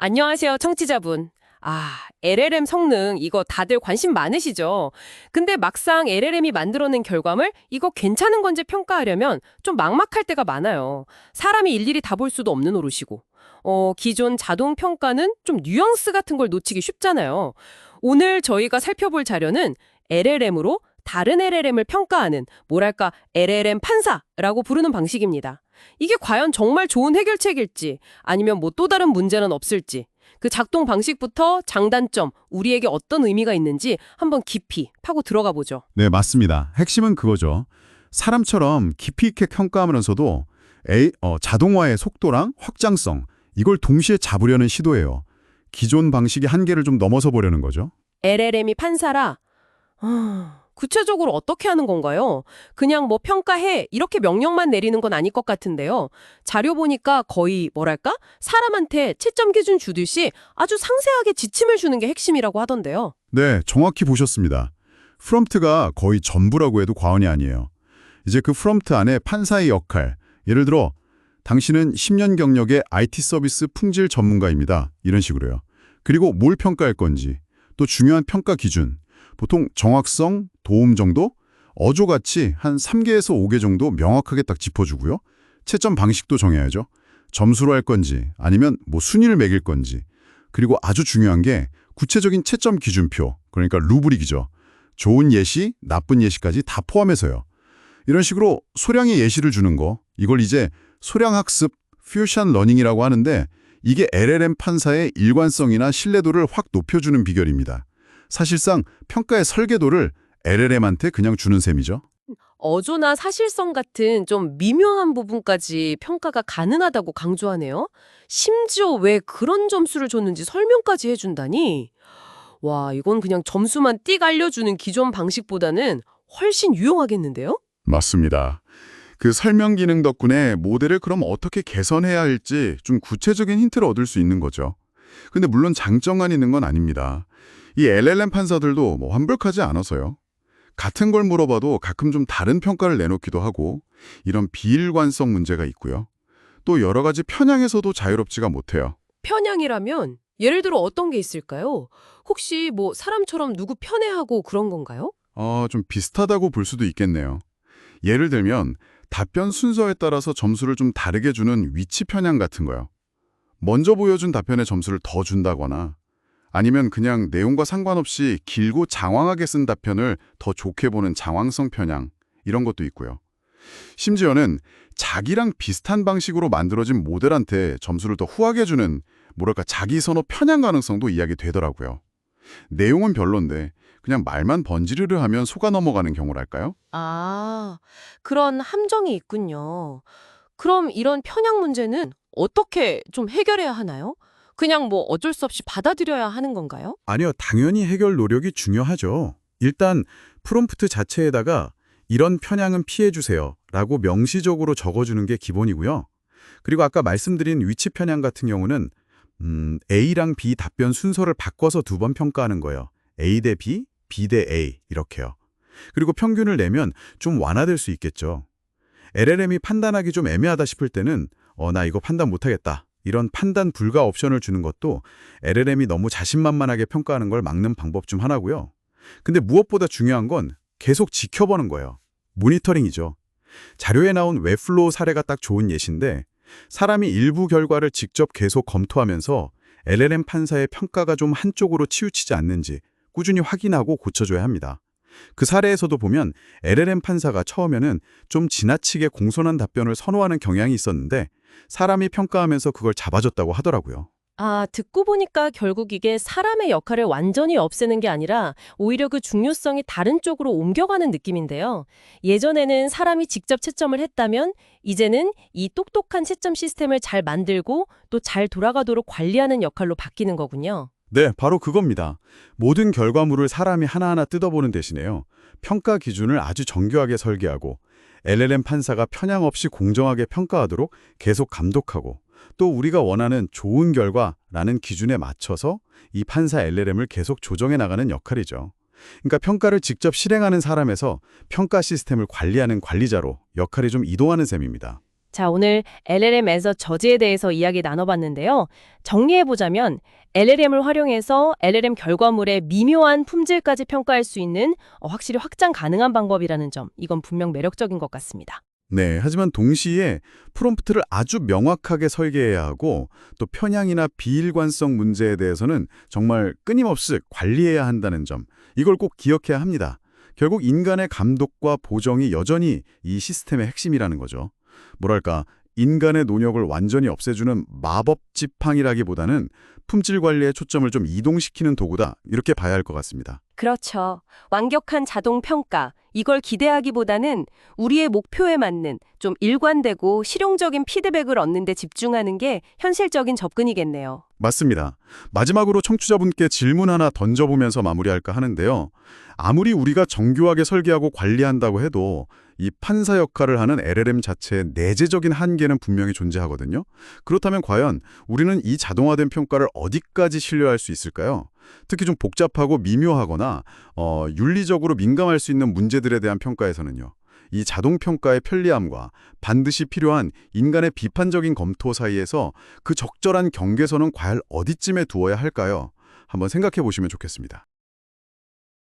안녕하세요, 청취자분. LLM 성능 이거 다들 관심 많으시죠? 근데 막상 LLM이 만들어낸 결과물 이거 괜찮은 건지 평가하려면 좀 막막할 때가 많아요. 사람이 일일이 다 볼 수도 없는 노릇이고. 기존 자동 평가는 좀 뉘앙스 같은 걸 놓치기 쉽잖아요. 오늘 저희가 살펴볼 자료는 LLM으로 다른 LLM을 평가하는 뭐랄까 LLM 판사라고 부르는 방식입니다. 이게 과연 정말 좋은 해결책일지 아니면 뭐 또 다른 문제는 없을지 그 작동 방식부터 장단점, 우리에게 어떤 의미가 있는지 한번 깊이 파고 들어가 보죠. 네, 맞습니다. 핵심은 그거죠. 사람처럼 깊이 있게 평가하면서도 자동화의 속도랑 확장성, 이걸 동시에 잡으려는 시도예요. 기존 방식의 한계를 좀 넘어서 보려는 거죠. LLM이 판사라. 구체적으로 어떻게 하는 건가요? 그냥 뭐 평가해 이렇게 명령만 내리는 건 아닐 것 같은데요. 자료 보니까 거의 뭐랄까? 사람한테 채점 기준 주듯이 아주 상세하게 지침을 주는 게 핵심이라고 하던데요. 네, 정확히 보셨습니다. 프롬프트가 거의 전부라고 해도 과언이 아니에요. 이제 그 프롬프트 안에 판사의 역할, 예를 들어 당신은 10년 경력의 IT 서비스 품질 전문가입니다. 이런 식으로요. 그리고 뭘 평가할 건지, 또 중요한 평가 기준, 보통 정확성, 도움 정도, 어조같이 한 3개에서 5개 정도 명확하게 딱 짚어주고요. 채점 방식도 정해야죠. 점수로 할 건지 아니면 뭐 순위를 매길 건지. 그리고 아주 중요한 게 구체적인 채점 기준표, 그러니까 루브릭이죠. 좋은 예시, 나쁜 예시까지 다 포함해서요. 이런 식으로 소량의 예시를 주는 거, 이걸 이제 소량학습, 퓨전 러닝이라고 하는데 이게 LLM 판사의 일관성이나 신뢰도를 확 높여주는 비결입니다. 사실상 평가의 설계도를 LLM한테 그냥 주는 셈이죠. 어조나 사실성 같은 좀 미묘한 부분까지 평가가 가능하다고 강조하네요. 심지어 왜 그런 점수를 줬는지 설명까지 해준다니. 와, 이건 그냥 점수만 띡 알려주는 기존 방식보다는 훨씬 유용하겠는데요? 맞습니다. 그 설명 기능 덕분에 모델을 그럼 어떻게 개선해야 할지 좀 구체적인 힌트를 얻을 수 있는 거죠. 근데 물론 장점만 있는 건 아닙니다. 이 LLM 판사들도 뭐 완벽하지 않아서요. 같은 걸 물어봐도 가끔 좀 다른 평가를 내놓기도 하고 이런 비일관성 문제가 있고요. 또 여러 가지 편향에서도 자유롭지가 못해요. 편향이라면 예를 들어 어떤 게 있을까요? 혹시 뭐 사람처럼 누구 편애하고 그런 건가요? 좀 비슷하다고 볼 수도 있겠네요. 예를 들면 답변 순서에 따라서 점수를 좀 다르게 주는 위치 편향 같은 거요. 먼저 보여준 답변에 점수를 더 준다거나 아니면 그냥 내용과 상관없이 길고 장황하게 쓴 답변을 더 좋게 보는 장황성 편향, 이런 것도 있고요. 심지어는 자기랑 비슷한 방식으로 만들어진 모델한테 점수를 더 후하게 주는 뭐랄까 자기 선호 편향 가능성도 이야기되더라고요. 내용은 별론데 그냥 말만 번지르르 하면 속아 넘어가는 경우랄까요? 그런 함정이 있군요. 그럼 이런 편향 문제는 어떻게 좀 해결해야 하나요? 그냥 뭐 어쩔 수 없이 받아들여야 하는 건가요? 아니요, 당연히 해결 노력이 중요하죠. 일단 프롬프트 자체에다가 이런 편향은 피해주세요 라고 명시적으로 적어주는 게 기본이고요. 그리고 아까 말씀드린 위치 편향 같은 경우는 A랑 B 답변 순서를 바꿔서 2번 평가하는 거예요. A 대 B, B 대 A 이렇게요. 그리고 평균을 내면 좀 완화될 수 있겠죠. LLM이 판단하기 좀 애매하다 싶을 때는 나 이거 판단 못하겠다. 이런 판단 불가 옵션을 주는 것도 LLM이 너무 자신만만하게 평가하는 걸 막는 방법 중 하나고요. 근데 무엇보다 중요한 건 계속 지켜보는 거예요. 모니터링이죠. 자료에 나온 웹플로우 사례가 딱 좋은 예시인데 사람이 일부 결과를 직접 계속 검토하면서 LLM 판사의 평가가 좀 한쪽으로 치우치지 않는지 꾸준히 확인하고 고쳐줘야 합니다. 그 사례에서도 보면 LLM 판사가 처음에는 좀 지나치게 공손한 답변을 선호하는 경향이 있었는데 사람이 평가하면서 그걸 잡아줬다고 하더라고요. 듣고 보니까 결국 이게 사람의 역할을 완전히 없애는 게 아니라 오히려 그 중요성이 다른 쪽으로 옮겨가는 느낌인데요. 예전에는 사람이 직접 채점을 했다면 이제는 이 똑똑한 채점 시스템을 잘 만들고 또 잘 돌아가도록 관리하는 역할로 바뀌는 거군요. 네, 바로 그겁니다. 모든 결과물을 사람이 하나하나 뜯어보는 대신에요. 평가 기준을 아주 정교하게 설계하고 LLM 판사가 편향 없이 공정하게 평가하도록 계속 감독하고 또 우리가 원하는 좋은 결과라는 기준에 맞춰서 이 판사 LLM을 계속 조정해 나가는 역할이죠. 그러니까 평가를 직접 실행하는 사람에서 평가 시스템을 관리하는 관리자로 역할이 좀 이동하는 셈입니다. 자, 오늘 LLM에서 저지에 대해서 이야기 나눠봤는데요. 정리해보자면 LLM을 활용해서 LLM 결과물의 미묘한 품질까지 평가할 수 있는 확실히 확장 가능한 방법이라는 점, 이건 분명 매력적인 것 같습니다. 네, 하지만 동시에 프롬프트를 아주 명확하게 설계해야 하고 또 편향이나 비일관성 문제에 대해서는 정말 끊임없이 관리해야 한다는 점, 이걸 꼭 기억해야 합니다. 결국 인간의 감독과 보정이 여전히 이 시스템의 핵심이라는 거죠. 뭐랄까, 인간의 노력을 완전히 없애주는 마법 지팡이라기보다는 품질 관리에 초점을 좀 이동시키는 도구다, 이렇게 봐야 할 것 같습니다. 그렇죠. 완벽한 자동 평가, 이걸 기대하기보다는 우리의 목표에 맞는 좀 일관되고 실용적인 피드백을 얻는 데 집중하는 게 현실적인 접근이겠네요. 맞습니다. 마지막으로 청취자분께 질문 하나 던져보면서 마무리할까 하는데요. 아무리 우리가 정교하게 설계하고 관리한다고 해도 이 판사 역할을 하는 LLM 자체의 내재적인 한계는 분명히 존재하거든요. 그렇다면 과연 우리는 이 자동화된 평가를 어디까지 신뢰할 수 있을까요? 특히 좀 복잡하고 미묘하거나 윤리적으로 민감할 수 있는 문제들에 대한 평가에서는요. 이 자동평가의 편리함과 반드시 필요한 인간의 비판적인 검토 사이에서 그 적절한 경계선은 과연 어디쯤에 두어야 할까요? 한번 생각해 보시면 좋겠습니다.